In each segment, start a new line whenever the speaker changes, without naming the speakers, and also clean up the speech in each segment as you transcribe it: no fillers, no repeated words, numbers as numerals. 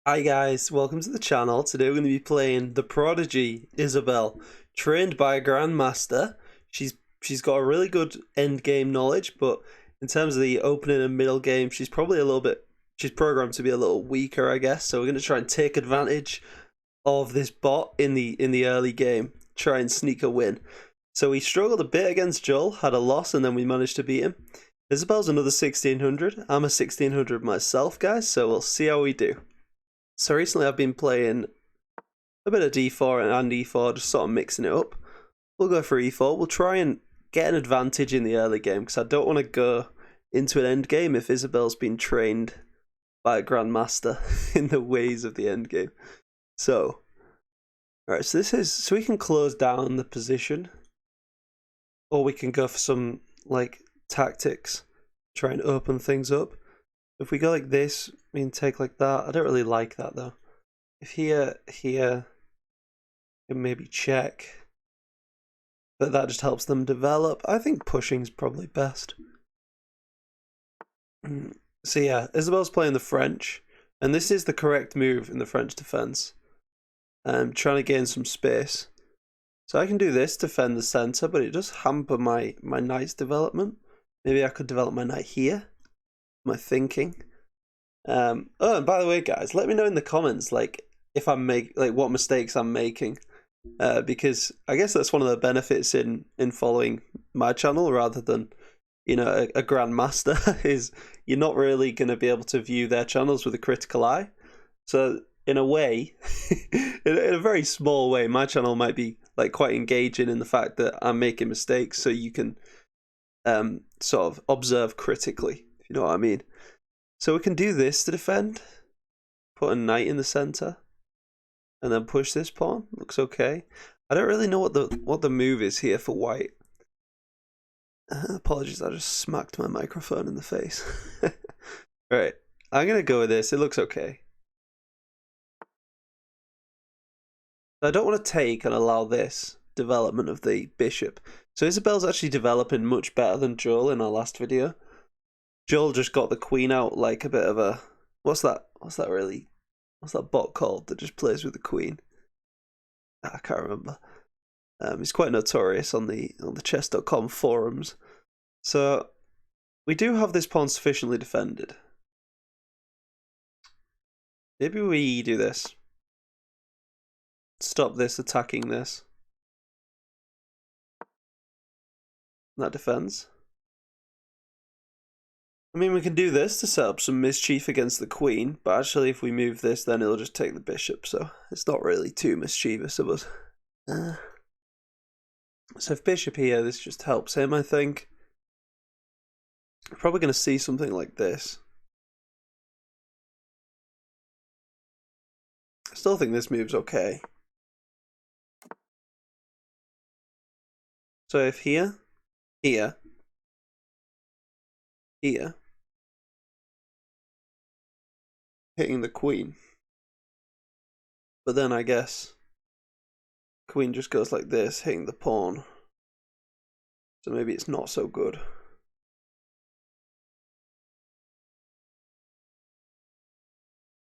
Hi guys, welcome to the channel. Today we're going to be playing the prodigy Isabel, trained by a grandmaster. She's got a really good end game knowledge, but in terms of the opening and middle game, she's probably she's programmed to be a little weaker, I guess. So we're going to try and take advantage of this bot in the early game, try and sneak a win. So we struggled a bit against Joel, had a loss, and then we managed to beat him. Isabel's another 1600. I'm a 1600 myself, guys, so we'll see how we do. So recently I've been playing a bit of d4 and e4, just sort of mixing it up. We'll go for e4. We'll try and get an advantage in the early game because I don't want to go into an end game if Isabel's been trained by a grandmaster in the ways of the end game. So, alright, so we can close down the position, or we can go for some like tactics, try and open things up. If we go like this, we can take like that. I don't really like that though. If here, can maybe check. But that just helps them develop. I think pushing's probably best. So yeah, Isabel's playing the French. And this is the correct move in the French defense. Trying to gain some space. So I can do this, defend the center, but it does hamper my knight's development. Maybe I could develop my knight here. My thinking. Oh, and by the way, guys, let me know in the comments, like, if what mistakes I'm making, because I guess that's one of the benefits in following my channel rather than, you know, a grandmaster is you're not really going to be able to view their channels with a critical eye. So in a way, in a very small way, my channel might be like quite engaging in the fact that I'm making mistakes, so you can sort of observe critically, if you know what I mean. So we can do this to defend, put a knight in the center, and then push this pawn. Looks okay. I don't really know what the move is here for white. Apologies, I just smacked my microphone in the face. Alright, I'm gonna go with this. It looks okay. I don't want to take and allow this development of the bishop. So Isabel's actually developing much better than Joel in our last video. Joel just got the queen out like a bit of a... What's that bot called that just plays with the queen? I can't remember. He's quite notorious on the chess.com forums. So we do have this pawn sufficiently defended. Maybe we do this. Stop this attacking this. That defends. I mean, we can do this to set up some mischief against the queen, but actually if we move this, then it'll just take the bishop, so it's not really too mischievous of us. So if bishop here, this just helps him, I think. We're probably going to see something like this. I still think this move's okay. So if here, here, here, hitting the queen. But then I guess queen just goes like this, hitting the pawn. So maybe it's not so good.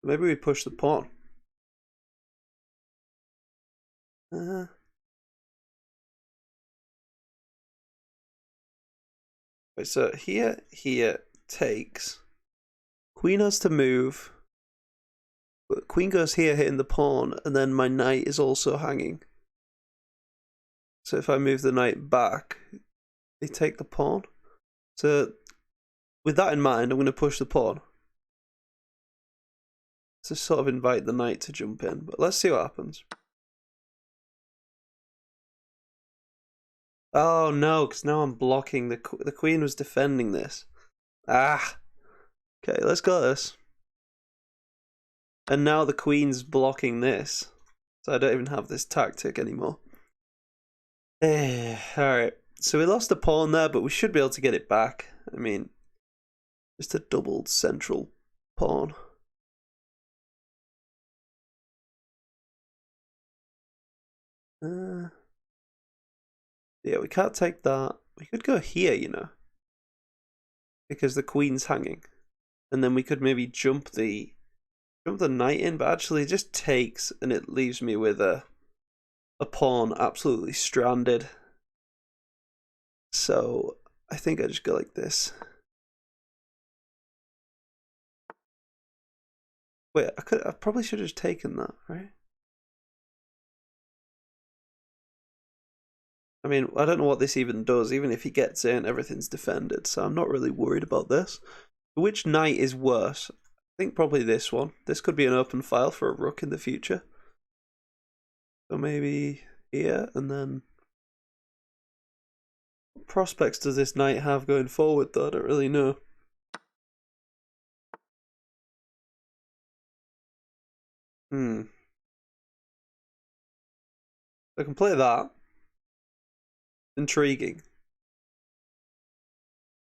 Maybe we push the pawn. Wait, so here takes. Queen has to move. But queen goes here, hitting the pawn, and then my knight is also hanging. So if I move the knight back, they take the pawn. So with that in mind, I'm going to push the pawn. To sort of invite the knight to jump in, but let's see what happens. Oh no, because now I'm blocking the queen was defending this. Ah, okay, let's go this. And now the queen's blocking this, so I don't even have this tactic anymore. Alright, so we lost the pawn there, but we should be able to get it back. I mean, just a doubled central pawn. Yeah, we can't take that. We could go here, you know, because the queen's hanging. And then we could maybe jump the jump the knight in, but actually it just takes, and it leaves me with a pawn absolutely stranded. So I think I just go like this. Wait, I probably should have just taken that, right? I mean, I don't know what this even does. Even if he gets in, everything's defended, so I'm not really worried about this. Which knight is worse? I think probably this one. This could be an open file for a rook in the future. So maybe here, and then... What prospects does this knight have going forward, though? I don't really know. I can play that. Intriguing.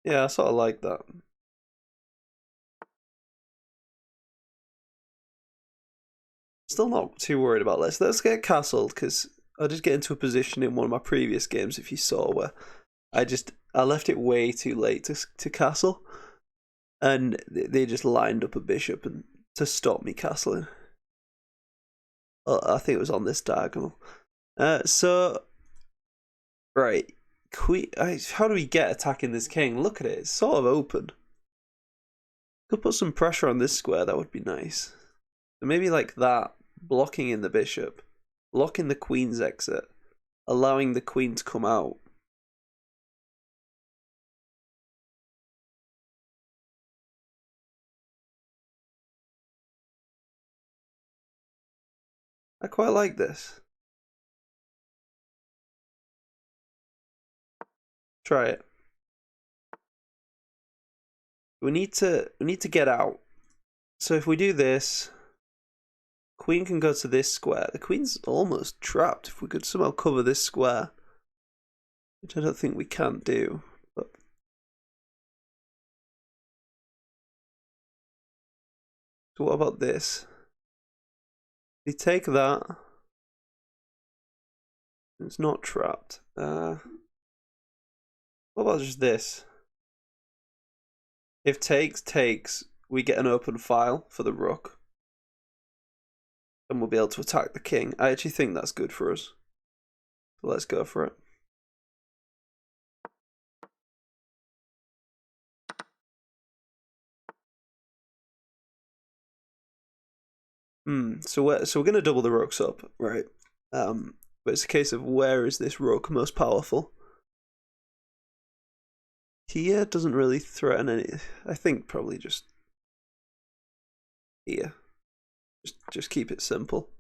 Yeah, I sort of like that. Still not too worried about this. Let's get castled, because I just get into a position in one of my previous games, if you saw, where I left it way too late to castle, and they just lined up a bishop and to stop me castling. I think it was on this diagonal. So right, queen. How do we get attacking this king? Look at it; it's sort of open. Could put some pressure on this square. That would be nice. So maybe like that, blocking in the bishop, blocking the queen's exit, allowing the queen to come out. I quite like this. Try it. We need to get out. So if we do this, queen can go to this square. The queen's almost trapped. If we could somehow cover this square, which I don't think we can do. But so what about this? We take that. It's not trapped. What about just this? If takes, we get an open file for the rook. And we'll be able to attack the king. I actually think that's good for us. So let's go for it. So we're gonna double the rooks up, right? But it's a case of where is this rook most powerful? Here doesn't really threaten any. I think probably just here. Just keep it simple.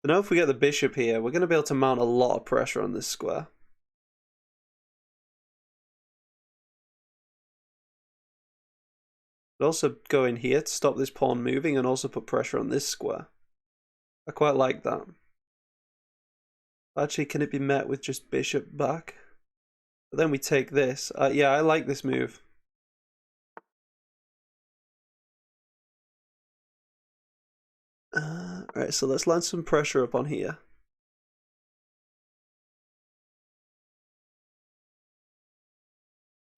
So now if we get the bishop here, we're going to be able to mount a lot of pressure on this square. But also go in here to stop this pawn moving and also put pressure on this square. I quite like that. Actually, can it be met with just bishop back? But then we take this. Yeah, I like this move. Right, so let's land some pressure up on here.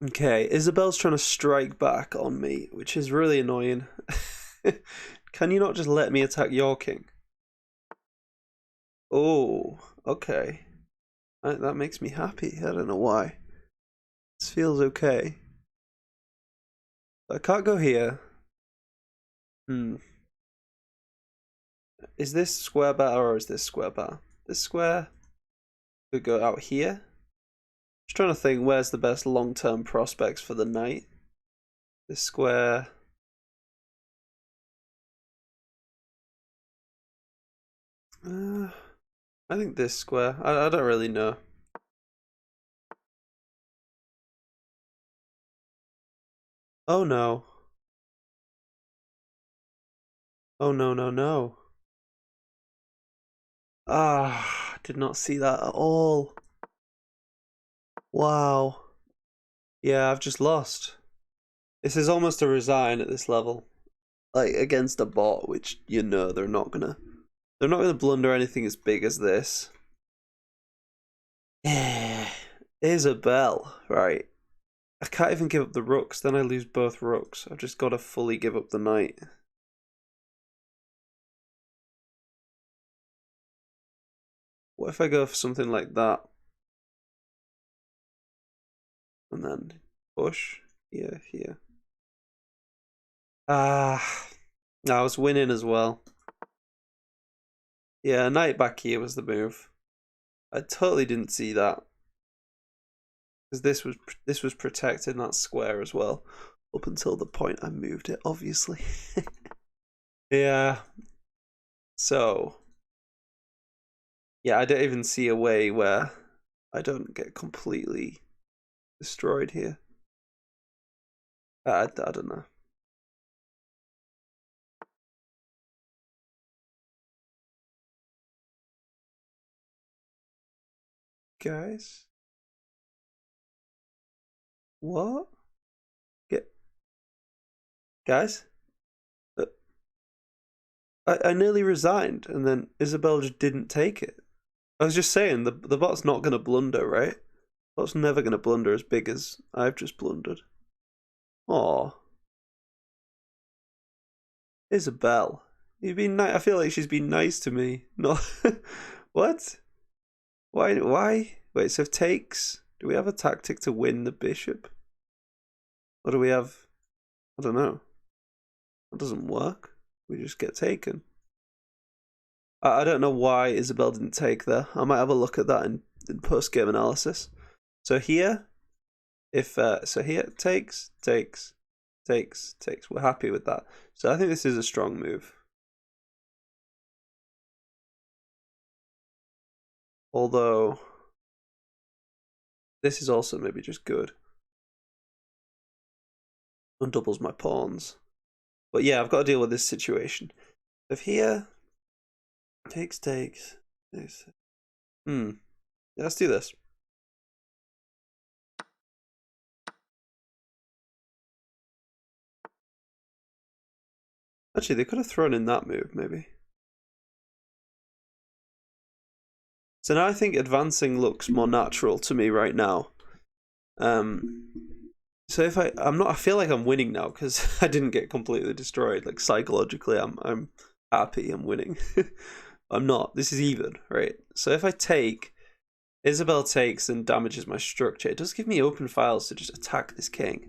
Okay, Isabel's trying to strike back on me, which is really annoying. Can you not just let me attack your king? Oh, okay. That makes me happy. I don't know why. This feels okay. I can't go here. Is this square better or is this square better? This square could go out here. Just trying to think where's the best long-term prospects for the knight. This square. I think this square. I don't really know. Oh no. Oh no, no, no. Ah, did not see that at all. Wow. Yeah, I've just lost. This is almost a resign at this level. Like against a bot, which you know they're not gonna blunder anything as big as this. Isabel, right. I can't even give up the rooks, then I lose both rooks. I've just got to fully give up the knight. What if I go for something like that? And then push here, here. Ah, I was winning as well. Yeah, knight back here was the move. I totally didn't see that. Because this was protecting that square as well. Up until the point I moved it, obviously. Yeah. So yeah, I don't even see a way where I don't get completely destroyed here. I don't know. Guys? What? Get guys? Uh, I nearly resigned and then Isabel just didn't take it. I was just saying the bot's not gonna blunder, right? The bot's never gonna blunder as big as I've just blundered. Aw. Isabel. You've been nice. I feel like she's been nice to me. No. What? Why? Wait, so takes. Do we have a tactic to win the bishop? Or do we have, I don't know. That doesn't work. We just get taken. I don't know why Isabel didn't take there. I might have a look at that in post-game analysis. So here, if so here takes. We're happy with that. So I think this is a strong move. Although this is also maybe just good. Undoubles my pawns. But yeah, I've got to deal with this situation. If here takes. Yeah, let's do this. Actually, they could have thrown in that move, maybe. So now I think advancing looks more natural to me right now. So if I feel like I'm winning now because I didn't get completely destroyed. Like psychologically, I'm happy. I'm winning. I'm not. This is even, right? So if I take, Isabel takes and damages my structure. It does give me open files to just attack this king.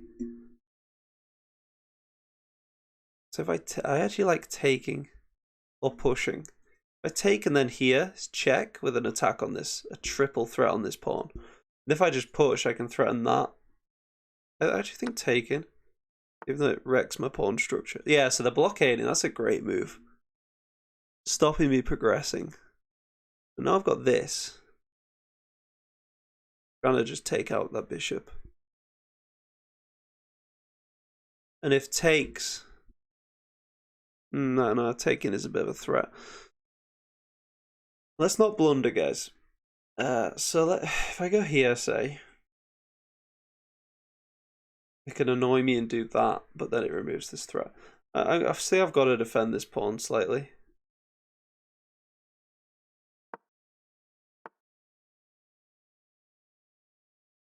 So if I actually like taking or pushing. If I take and then here is check with an attack on this, a triple threat on this pawn. And if I just push, I can threaten that. I actually think taking, even though it wrecks my pawn structure. Yeah, so the blockading, that's a great move. Stopping me progressing. But now I've got this. Trying to just take out that bishop. And if takes... No, taking is a bit of a threat. Let's not blunder, guys. If I go here, say... It can annoy me and do that, but then it removes this threat. I see I've got to defend this pawn slightly.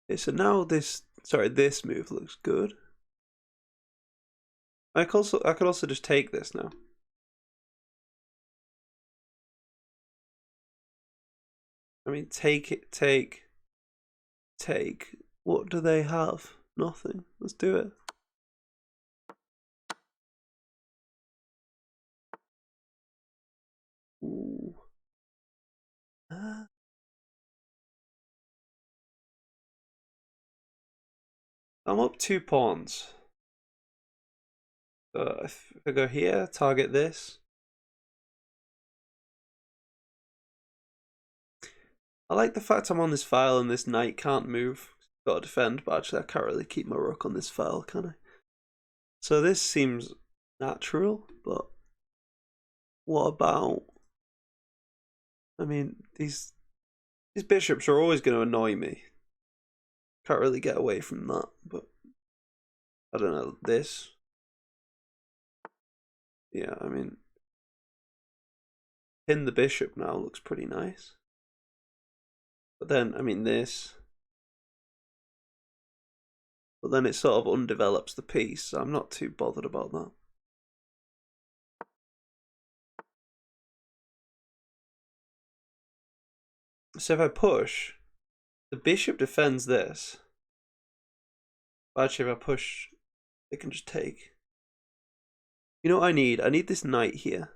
Okay, so now this move looks good. I could also just take this now. I mean, take it, take. What do they have? Nothing. Let's do it. Ooh. I'm up 2 pawns. So if I go here, target this. I like the fact I'm on this file and this knight can't move. Got to defend, but actually I can't really keep my rook on this file, can I? So this seems natural, but what about... I mean, these bishops are always going to annoy me. Can't really get away from that, but I don't know, this. Yeah, I mean, pin the bishop now looks pretty nice. But then, I mean, this. but then it sort of undevelops the piece, so I'm not too bothered about that. So if I push, the bishop defends this. Actually, if I push, it can just take. You know what I need? I need this knight here.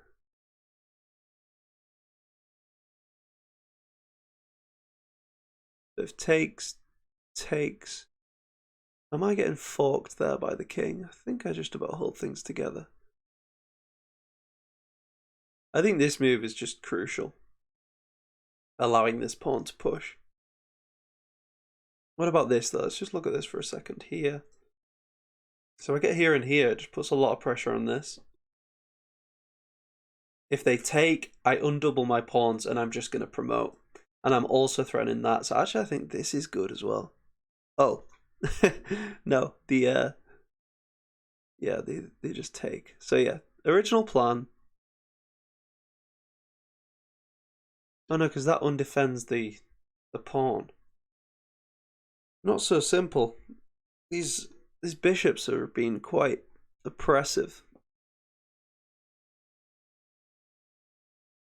If takes, takes. Am I getting forked there by the king? I think I just about hold things together. I think this move is just crucial. Allowing this pawn to push. What about this though? Let's just look at this for a second. Here. So I get here and here, it just puts a lot of pressure on this. If they take, I undouble my pawns and I'm just going to promote. And I'm also threatening that. So actually I think this is good as well. Oh. No, yeah, they just take. So yeah, original plan. Oh no, because that undefends the pawn. Not so simple. These bishops are being quite oppressive.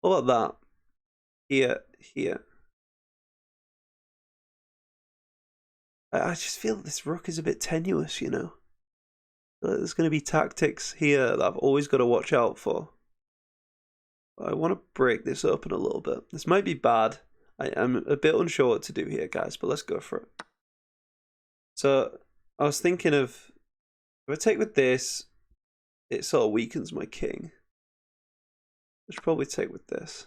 What about that? Here. I just feel this rook is a bit tenuous, you know. There's going to be tactics here that I've always got to watch out for. I want to break this open a little bit. This might be bad. I'm a bit unsure what to do here, guys, but let's go for it. So I was thinking of, if I take with this, it sort of weakens my king. I should probably take with this.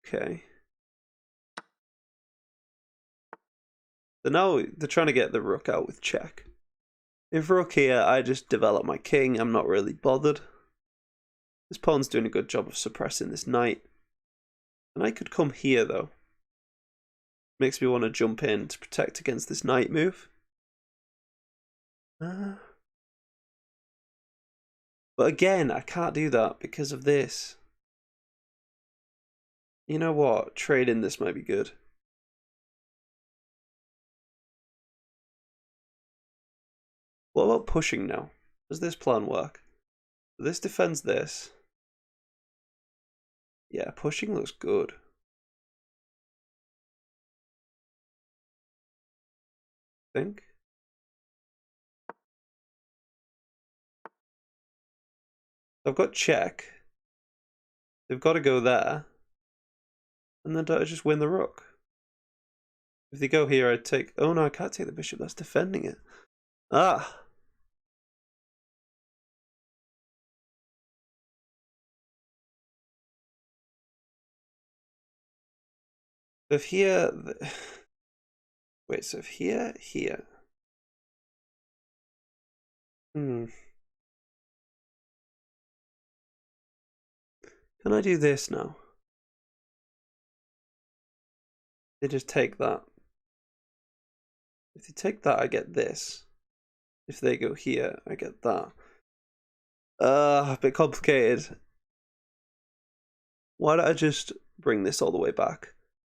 Okay. So now they're trying to get the rook out with check. If rook here, I just develop my king. I'm not really bothered. This pawn's doing a good job of suppressing this knight. And I could come here though. Makes me want to jump in to protect against this knight move. But again, I can't do that because of this. You know what? Trading this might be good. What about pushing now? Does this plan work? This defends this. Yeah, pushing looks good. I think. I've got check. They've got to go there. And then don't I just win the rook? If they go here, I'd take... Oh no, I can't take the bishop. That's defending it. Ah! If here... Wait, so if here... Can I do this now? They just take that. If they take that, I get this. If they go here, I get that. A bit complicated. Why don't I just bring this all the way back?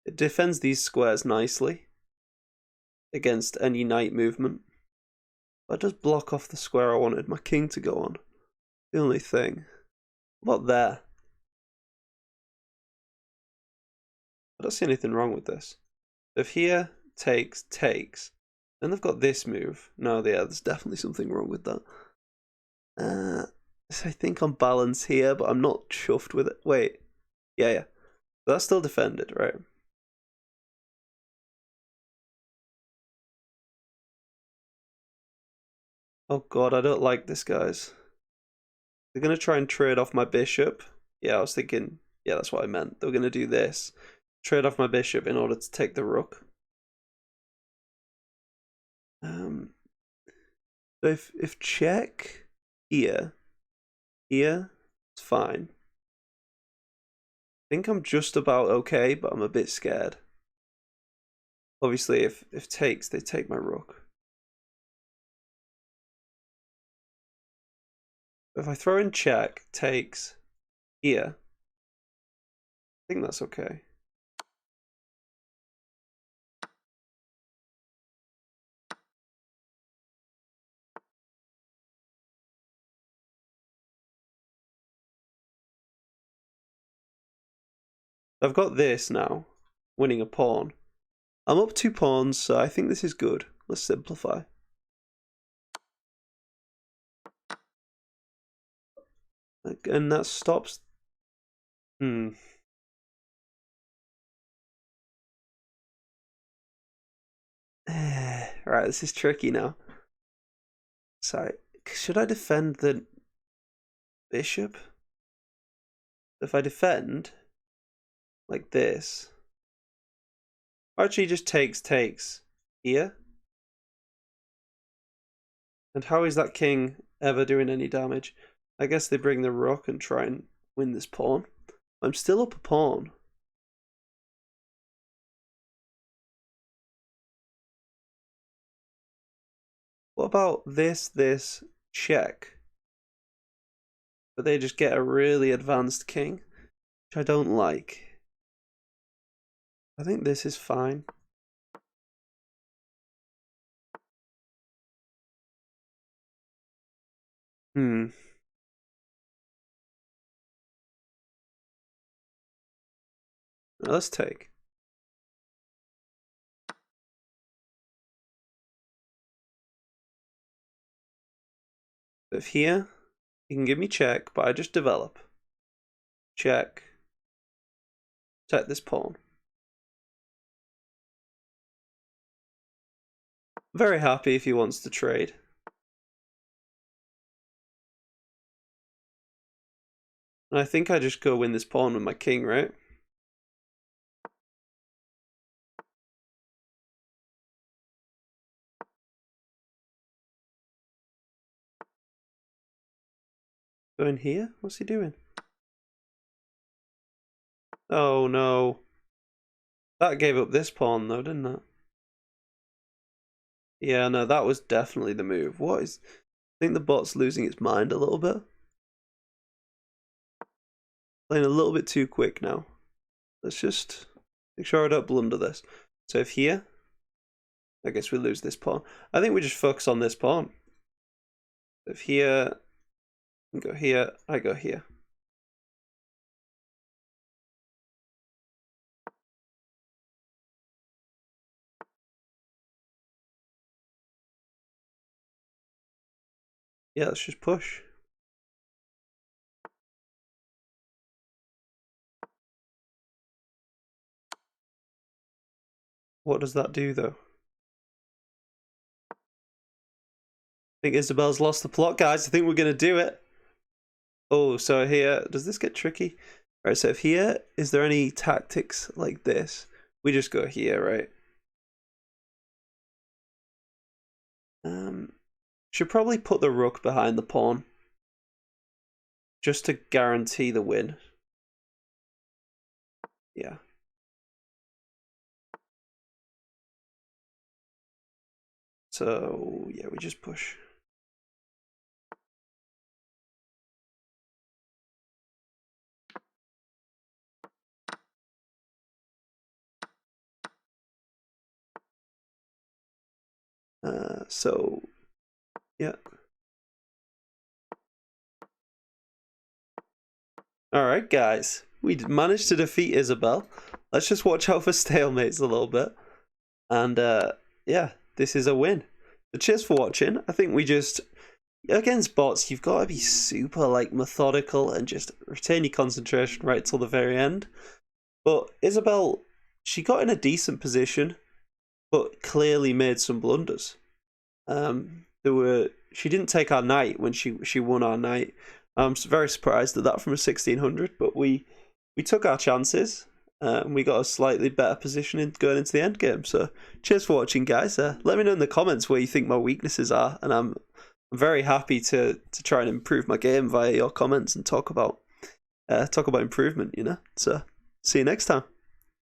It defends these squares nicely against any knight movement. That does block off the square I wanted my king to go on. The only thing. What about there? I don't see anything wrong with this. If here takes, then they've got this move. No, yeah, there's definitely something wrong with that. So I think on balance here, but I'm not chuffed with it. Wait. Yeah. That's still defended, right? Oh god, I don't like this, guys. They're going to try and trade off my bishop. Yeah, I was thinking... Yeah, that's what I meant. They were going to do this. Trade off my bishop in order to take the rook. If check here, it's fine. I think I'm just about okay, but I'm a bit scared. Obviously, if takes, they take my rook. If I throw in check, takes, here, I think that's okay. I've got this now, winning a pawn. I'm up 2 pawns, so I think this is good. Let's simplify. And that stops. Right, this is tricky now. Sorry, should I defend the bishop? If I defend like this, Archie just takes here. And how is that king ever doing any damage? I guess they bring the rook and try and win this pawn. I'm still up a pawn. What about this check? But they just get a really advanced king, which I don't like. I think this is fine. Let's take. If here, you can give me check, but I just develop. Check. Take this pawn. Very happy if he wants to trade. And I think I just go win this pawn with my king, right? Going here? What's he doing? Oh no. That gave up this pawn though, didn't it? Yeah, no, that was definitely the move. What is... I think the bot's losing its mind a little bit. Playing a little bit too quick now. Let's just make sure I don't blunder this. So if here, I guess we lose this pawn. I think we just focus on this pawn. If here, I go here, I go here. Yeah, let's just push. What does that do though? I think Isabel's lost the plot, guys. I think we're gonna do it. Oh, so here, does this get tricky? All right, so if here, is there any tactics like this? We just go here, right? Should probably put the rook behind the pawn, just to guarantee the win. Yeah. So, yeah, we just push. So, yeah. Alright, guys. We managed to defeat Isabel. Let's just watch out for stalemates a little bit. And, yeah, this is a win. So cheers for watching. I think we just... Against bots, you've got to be super, like, methodical and just retain your concentration right till the very end. But Isabel, she got in a decent position, but clearly made some blunders. She didn't take our knight when she won our knight. I'm very surprised at that from a 1600, but we took our chances. And we got a slightly better position in going into the end game. So cheers for watching, guys. Let me know in the comments where you think my weaknesses are, and I'm very happy to try and improve my game via your comments and talk about improvement. So see you next time.